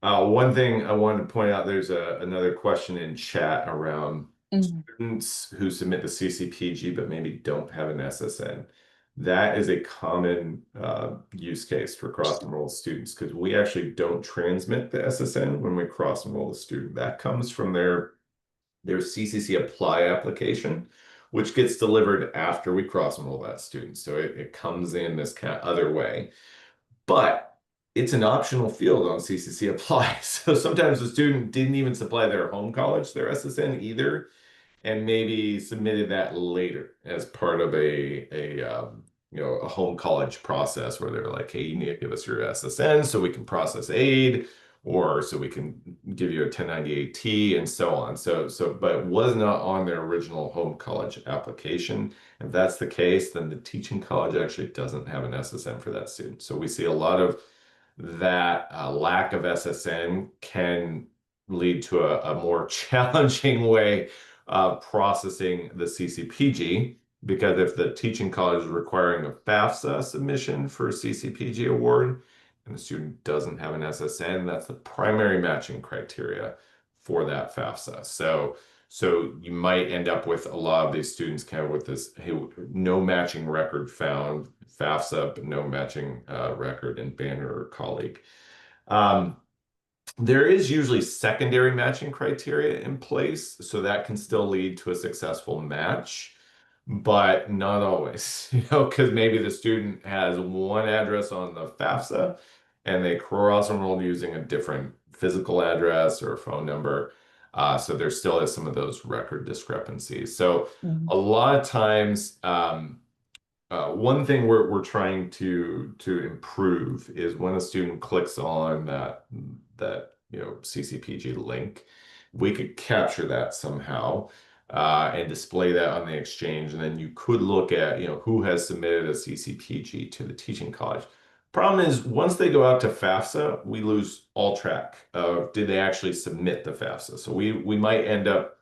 Speaker 2: One thing I wanted to point out, there's another question in chat around
Speaker 1: it.
Speaker 2: students who submit the CCPG but maybe don't have an SSN. That is a common use case for cross-enrolled students because we actually don't transmit the SSN when we cross-enroll the student. That comes from their CCC Apply application, which gets delivered after we cross-enroll that student. So it comes in this kind of other way. But it's an optional field on CCC Apply. So sometimes the student didn't even supply their home college, their SSN either, and maybe submitted that later as part of a home college process where they're like, hey, you need to give us your SSN so we can process aid or so we can give you a 1098T and so on. But it was not on their original home college application. If that's the case, then the teaching college actually doesn't have an SSN for that student. So we see a lot of that lack of SSN can lead to a more challenging way processing the CCPG, because if the teaching college is requiring a FAFSA submission for a CCPG award and the student doesn't have an SSN, that's the primary matching criteria for that FAFSA. So you might end up with a lot of these students kind of with this, hey, no matching record found, FAFSA, but no matching record in Banner or colleague. There is usually secondary matching criteria in place, so that can still lead to a successful match, but not always, because maybe the student has one address on the FAFSA and they cross-enrolled using a different physical address or a phone number. So there still is some of those record discrepancies. So
Speaker 1: Mhm.
Speaker 2: a lot of times, one thing we're trying to improve is when a student clicks on that CCPG link, we could capture that somehow and display that on the exchange, and then you could look at who has submitted a CCPG to the teaching college. Problem is, once they go out to FAFSA, we lose all track of did they actually submit the FAFSA. So we might end up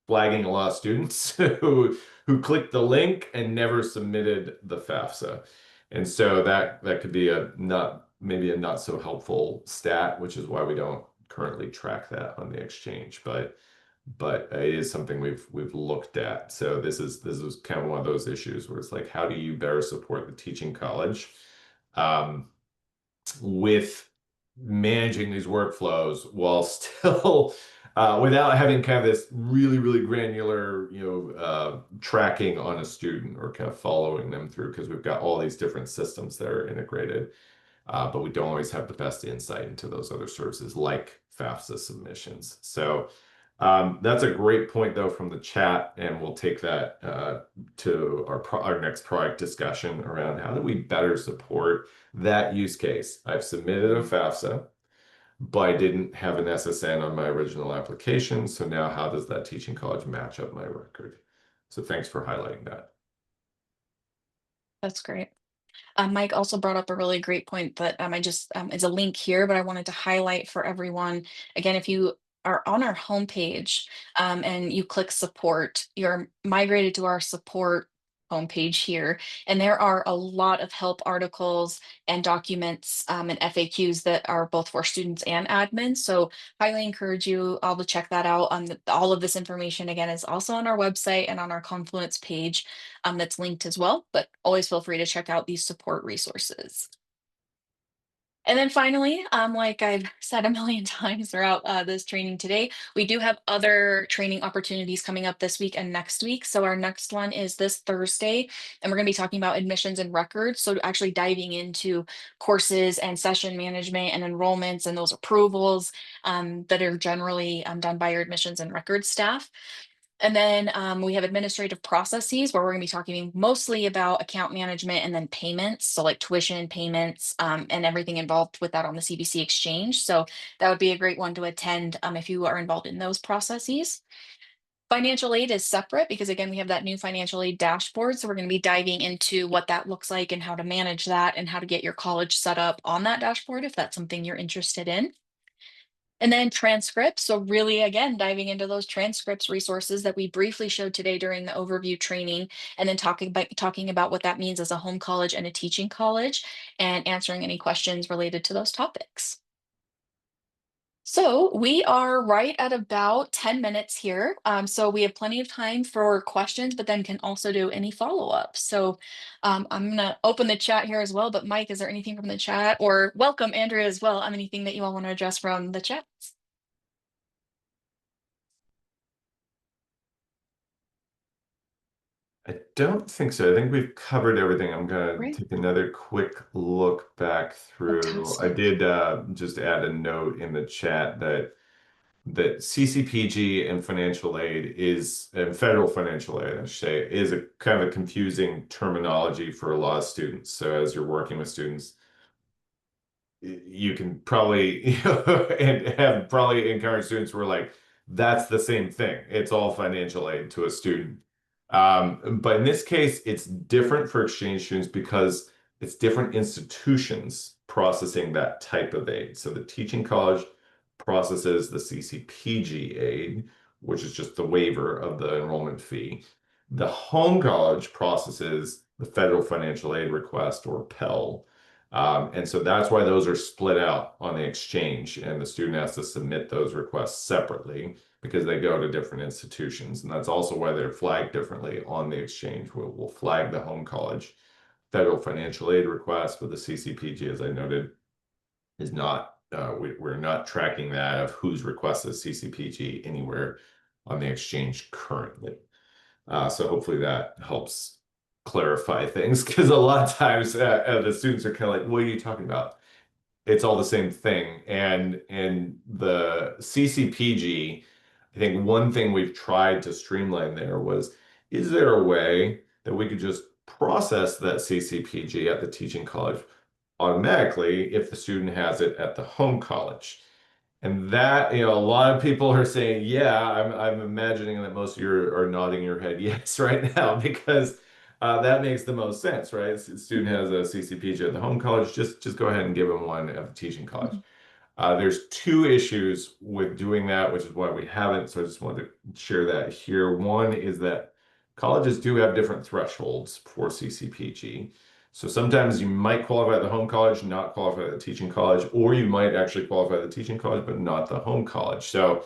Speaker 2: flagging a lot of students who clicked the link and never submitted the FAFSA. And so that could be a not maybe a not so helpful stat, which is why we don't currently track that on the exchange. But it is something we've looked at. So this is kind of one of those issues where it's like, how do you better support the teaching college um, with managing these workflows while still without having kind of this really granular tracking on a student or kind of following them through, because we've got all these different systems that are integrated, but we don't always have the best insight into those other services like FAFSA submissions. So that's a great point though from the chat, and we'll take that to our next product discussion around how do we better support that use case. I've submitted a FAFSA, but I didn't have an SSN on my original application. So now how does that teaching college match up my record? So thanks for highlighting that.
Speaker 1: That's great. Mike also brought up a really great point that I just is a link here, but I wanted to highlight for everyone. Again, if you are on our homepage and you click support, you're migrated to our support homepage here, and there are a lot of help articles and documents and FAQs that are both for students and admins. So highly encourage you all to check that out. All of this information again is also on our website and on our Confluence page that's linked as well, but always feel free to check out these support resources. And then finally, like I've said a million times throughout this training today, we do have other training opportunities coming up this week and next week. So our next one is this Thursday, and we're going to be talking about admissions and records. So actually diving into courses and session management and enrollments and those approvals that are generally done by your admissions and records staff. And then we have administrative processes where we're going to be talking mostly about account management and then payments. So, like tuition payments and everything involved with that on the CVC Exchange. So, that would be a great one to attend if you are involved in those processes. Financial aid is separate because, again, we have that new financial aid dashboard. So, we're going to be diving into what that looks like and how to manage that and how to get your college set up on that dashboard if that's something you're interested in. And then transcripts. So really, again, diving into those transcripts resources that we briefly showed today during the overview training, and then talking about what that means as a home college and a teaching college, and answering any questions related to those topics. So we are right at about 10 minutes here. So we have plenty of time for questions, but then can also do any follow-up. So I'm gonna open the chat here as well. But Mike, is there anything from the chat, or welcome Andrea as well? Anything that you all want to address from the chat?
Speaker 2: I don't think so. I think we've covered everything. I'm gonna
Speaker 1: Great.
Speaker 2: take another quick look back through. I
Speaker 1: Fantastic.
Speaker 2: did just add a note in the chat that CCPG and financial aid is, and federal financial aid, I should say, is a kind of a confusing terminology for a lot of students. So as you're working with students, you can probably and have probably encouraged students who are like, that's the same thing. It's all financial aid to a student. But in this case, it's different for exchange students because it's different institutions processing that type of aid. So the teaching college processes the CCPG aid, which is just the waiver of the enrollment fee. The home college processes the federal financial aid request, or Pell. And so that's why those are split out on the exchange, and the student has to submit those requests separately because they go to different institutions. And that's also why they're flagged differently on the exchange. We'll flag the home college federal financial aid request, but the CCPG, as I noted, is not, we're not tracking that of who's requested CCPG anywhere on the exchange currently. So hopefully that helps clarify things, because a lot of times the students are kind of like, what are you talking about? It's all the same thing. And in the CCPG, I think one thing we've tried to streamline there was, is there a way that we could just process that CCPG at the teaching college automatically if the student has it at the home college. And that, a lot of people are saying, yeah, I'm imagining that most of you are nodding your head yes right now because that makes the most sense, right? The student has a CCPG at the home college, just go ahead and give them one at the teaching college.
Speaker 1: Mhm.
Speaker 2: There's two issues with doing that, which is why we haven't. So I just wanted to share that here. One is that colleges do have different thresholds for CCPG. So sometimes you might qualify at the home college, not qualify at the teaching college, or you might actually qualify at the teaching college, but not the home college. So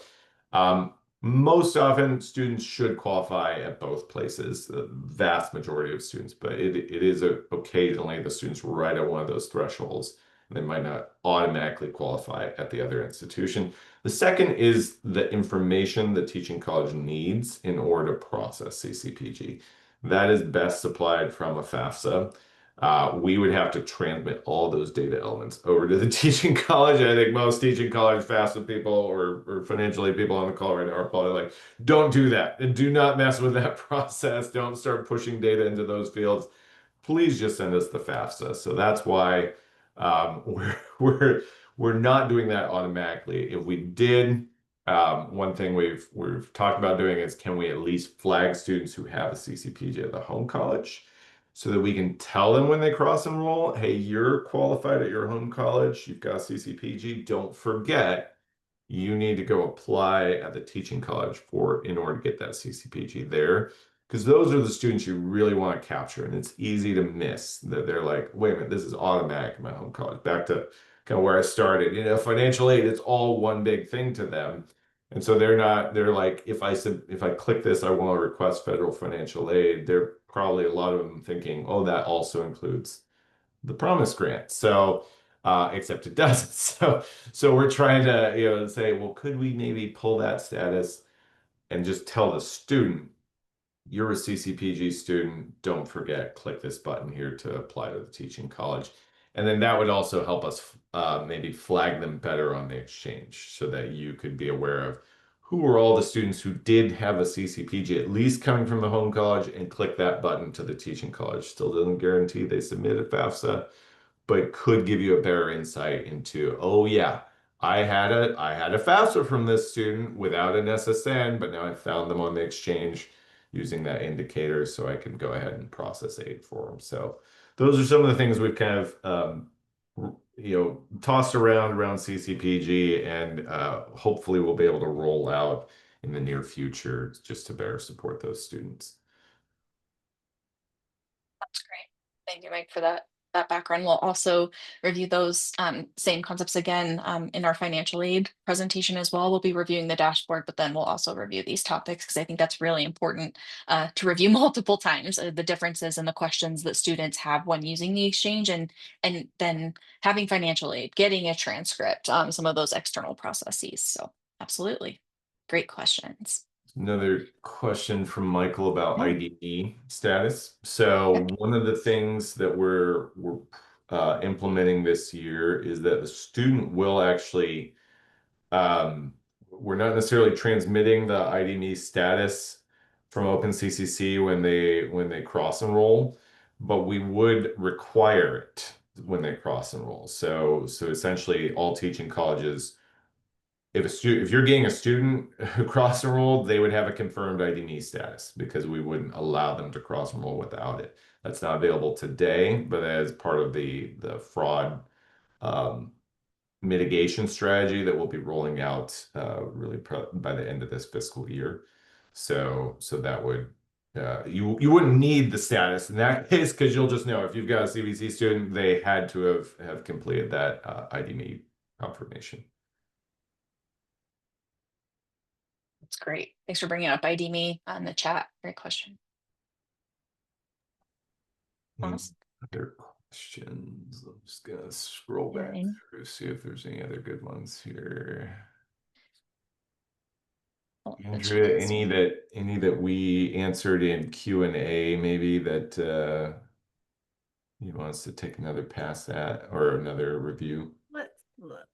Speaker 2: most often, students should qualify at both places, the vast majority of students, but it is occasionally the students right at one of those thresholds. They might not automatically qualify at the other institution. The second is the information the teaching college needs in order to process CCPG. That is best supplied from a FAFSA. We would have to transmit all those data elements over to the teaching college. I think most teaching college FAFSA people or financial aid people on the call right now are probably like, don't do that. And do not mess with that process. Don't start pushing data into those fields. Please just send us the FAFSA. So that's why we're not doing that automatically. If we did, one thing we've talked about doing is can we at least flag students who have a CCPG at the home college so that we can tell them when they cross enroll, hey, you're qualified at your home college, you've got CCPG. Don't forget, you need to go apply at the teaching college for in order to get that CCPG there. Because those are the students you really want to capture, and it's easy to miss that they're like, wait a minute, this is automatic in my home college. Back to kind of where I started. Financial aid, it's all one big thing to them. And so they're like, if I click this, I want to request federal financial aid. They're probably a lot of them thinking, oh, that also includes the promise grant. So, except it doesn't. So we're trying to, say, well, could we maybe pull that status and just tell the student, you're a CCPG student. Don't forget, click this button here to apply to the teaching college. And then that would also help us maybe flag them better on the exchange so that you could be aware of who were all the students who did have a CCPG, at least coming from the home college, and click that button to the teaching college. Still doesn't guarantee they submitted FAFSA, but could give you a better insight into, oh yeah, I had a FAFSA from this student without an SSN, but now I found them on the exchange using that indicator, so I can go ahead and process aid for them. So those are some of the things we've kind of tossed around CCPG, and hopefully we'll be able to roll out in the near future just to better support those students.
Speaker 1: That's great. Thank you, Mike, for that background. We'll also review those same concepts again in our financial aid presentation as well. We'll be reviewing the dashboard, but then we'll also review these topics because I think that's really important to review multiple times. The differences and the questions that students have when using the exchange, and then having financial aid, getting a transcript, some of those external processes. So absolutely, great questions.
Speaker 2: Another question from Michael about
Speaker 1: Yeah.
Speaker 2: IDE status. So
Speaker 1: Yep.
Speaker 2: one of the things that we're implementing this year is that the student will actually we're not necessarily transmitting the IDE status from OpenCCC when they cross enroll, but we would require it when they cross enroll. So essentially, all teaching colleges, if you're getting a student who cross enrolled, they would have a confirmed IDE status because we wouldn't allow them to cross enroll without it. That's not available today, but as part of the fraud um, mitigation strategy that we'll be rolling out really by the end of this fiscal year. So that would you wouldn't need the status in that case because you'll just know if you've got a CVC student, they had to have completed that IDE confirmation.
Speaker 1: That's great. Thanks for bringing up ID me on the chat. Great question.
Speaker 2: Any
Speaker 1: Awesome.
Speaker 2: other questions? I'm just gonna scroll back
Speaker 1: And
Speaker 2: through, see if there's any other good ones here.
Speaker 1: the
Speaker 2: Andrea,
Speaker 1: chat's
Speaker 2: any that we answered in Q&A, maybe that you want us to take another pass at or another review?
Speaker 3: Let's look.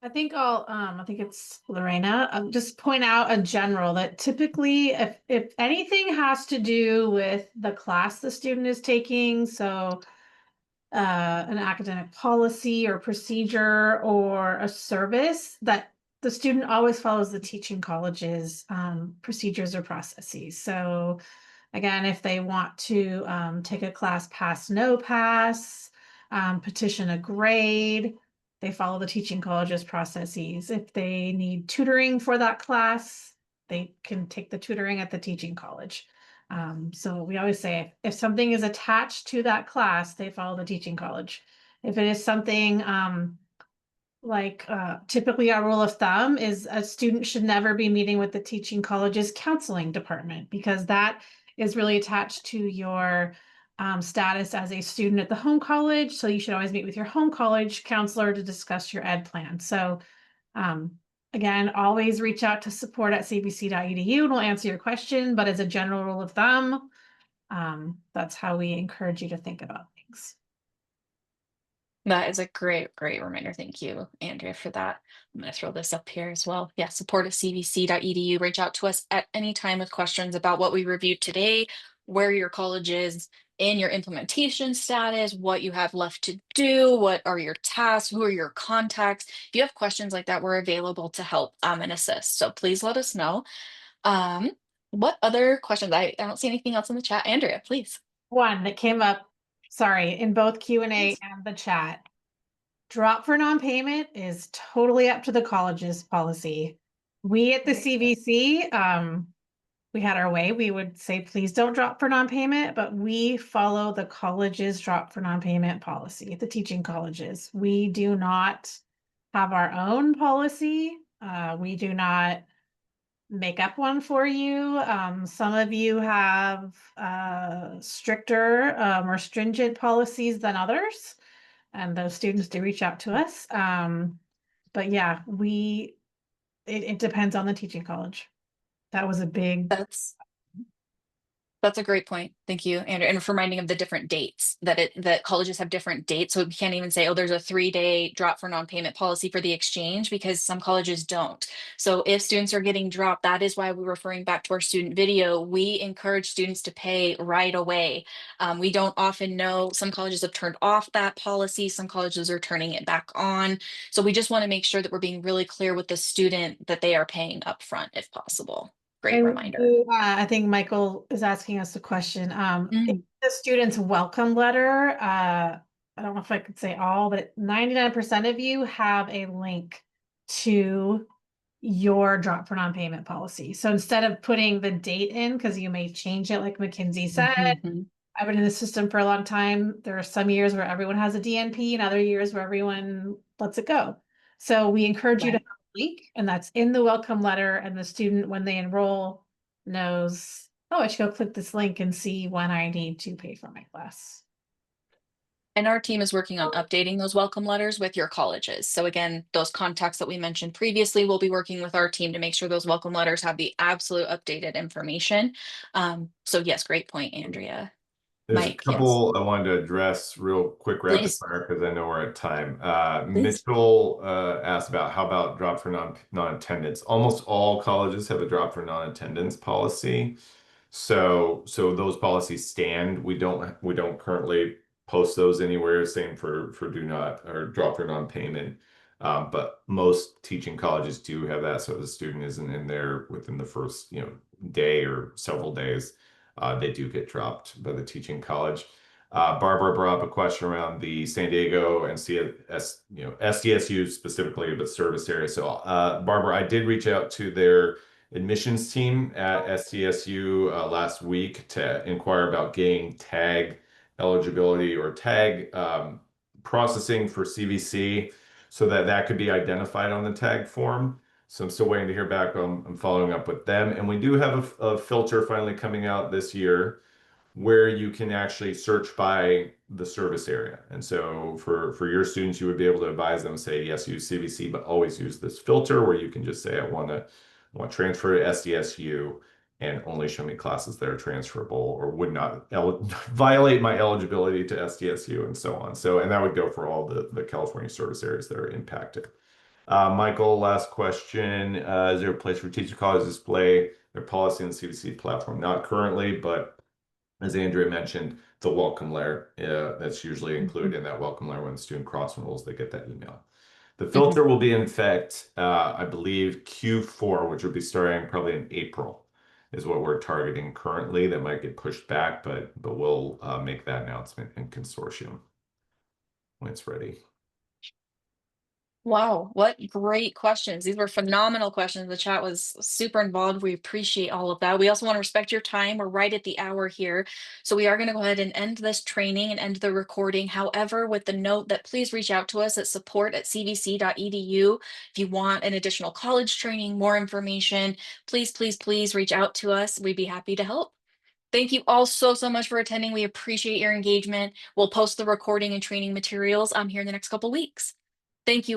Speaker 3: I think it's Lorena. Just point out a general that typically if anything has to do with the class the student is taking, so an academic policy or procedure or a service, that the student always follows the teaching college's procedures or processes. So again, if they want to take a class pass, no pass, petition a grade, they follow the teaching college's processes. If they need tutoring for that class, they can take the tutoring at the teaching college. So we always say if something is attached to that class, they follow the teaching college. If it is something typically our rule of thumb is a student should never be meeting with the teaching college's counseling department, because that is really attached to your status as a student at the home college. So you should always meet with your home college counselor to discuss your ed plan. So um, again, always reach out to support@cvc.edu and we'll answer your question. But as a general rule of thumb, that's how we encourage you to think about things.
Speaker 1: That is a great, great reminder. Thank you, Andrea, for that. I'm going to throw this up here as well. Yeah, support at cvc.edu. Reach out to us at any time with questions about what we reviewed today, where your college is in your implementation status, what you have left to do, what are your tasks, who are your contacts. If you have questions like that, we're available to help and assist. So please let us know. Um, what other questions? I don't see anything else in the chat. Andrea, please.
Speaker 3: One that came up, sorry, in both Q&A
Speaker 1: Yes.
Speaker 3: and the chat. Drop for non-payment is totally up to the college's policy. We at the
Speaker 1: Right.
Speaker 3: CVC, we had our way. We would say, please don't drop for non-payment, but we follow the college's drop for non-payment policy, the teaching colleges. We do not have our own policy. We do not make up one for you. Some of you have stricter or stringent policies than others, and those students do reach out to us. But yeah, it depends on the teaching college. That was a big.
Speaker 1: That's a great point. Thank you, Andrew. And for reminding of the different dates that colleges have different dates. So we can't even say, oh, there's a 3-day drop for non-payment policy for the exchange, because some colleges don't. So if students are getting dropped, that is why we're referring back to our student video. We encourage students to pay right away. We don't often know. Some colleges have turned off that policy. Some colleges are turning it back on. So we just want to make sure that we're being really clear with the student that they are paying upfront if possible. Great
Speaker 3: And
Speaker 1: reminder.
Speaker 3: I think Michael is asking us a question. In
Speaker 1: Mm.
Speaker 3: the student's welcome letter, I don't know if I could say all, but 99% of you have a link to your drop for non-payment policy. So instead of putting the date in, because you may change it, like Mackenzie said,
Speaker 1: Mhm.
Speaker 3: I've been in the system for a long time. There are some years where everyone has a DNP and other years where everyone lets it go. So we encourage you to
Speaker 1: Right.
Speaker 3: have a link, and that's in the welcome letter, and the student, when they enroll, knows, oh, I should go click this link and see when I need to pay for my class.
Speaker 1: And our team is working on updating those welcome letters with your colleges. So again, those contacts that we mentioned previously, we'll be working with our team to make sure those welcome letters have the absolute updated information. So yes, great point, Andrea.
Speaker 2: There's a
Speaker 1: Mike, yes,
Speaker 2: couple I wanted to address real quick rapid
Speaker 1: please.
Speaker 2: fire because I know we're at time.
Speaker 1: Please.
Speaker 2: Mitchell asked about how about drop for non-attendance. Almost all colleges have a drop for non-attendance policy. So those policies stand. We don't currently post those anywhere. Same for do not or drop for non-payment. But most teaching colleges do have that. So if the student isn't in there within the first, day or several days, they do get dropped by the teaching college. Barbara brought up a question around the San Diego and SDSU specifically, but service area. So, Barbara, I did reach out to their admissions team at SDSU last week to inquire about getting tag eligibility or tag processing for CVC so that that could be identified on the tag form. So I'm still waiting to hear back. I'm following up with them. And we do have a filter finally coming out this year where you can actually search by the service area. And so for your students, you would be able to advise them, say, yes, use CVC, but always use this filter where you can just say, I want to transfer to SDSU and only show me classes that are transferable or would not violate my eligibility to SDSU and so on. So, and that would go for all the California service areas that are impacted. Michael, last question. Is there a place for teacher colleagues to display their policy on the CVC platform? Not currently, but as Andrea mentioned, the welcome letter, that's usually included in that welcome letter when the student cross enrolls, they get that email. The
Speaker 1: Mhm.
Speaker 2: filter will be in effect, I believe, Q4, which will be starting probably in April, is what we're targeting currently. That might get pushed back, but we'll make that announcement in consortium when it's ready.
Speaker 1: Wow, what great questions. These were phenomenal questions. The chat was super involved. We appreciate all of that. We also want to respect your time. We're right at the hour here. So we are going to go ahead and end this training and end the recording. However, with the note that please reach out to us at support@cvc.edu. If you want an additional college training, more information, please reach out to us. We'd be happy to help. Thank you all so much for attending. We appreciate your engagement. We'll post the recording and training materials here in the next couple weeks. Thank you.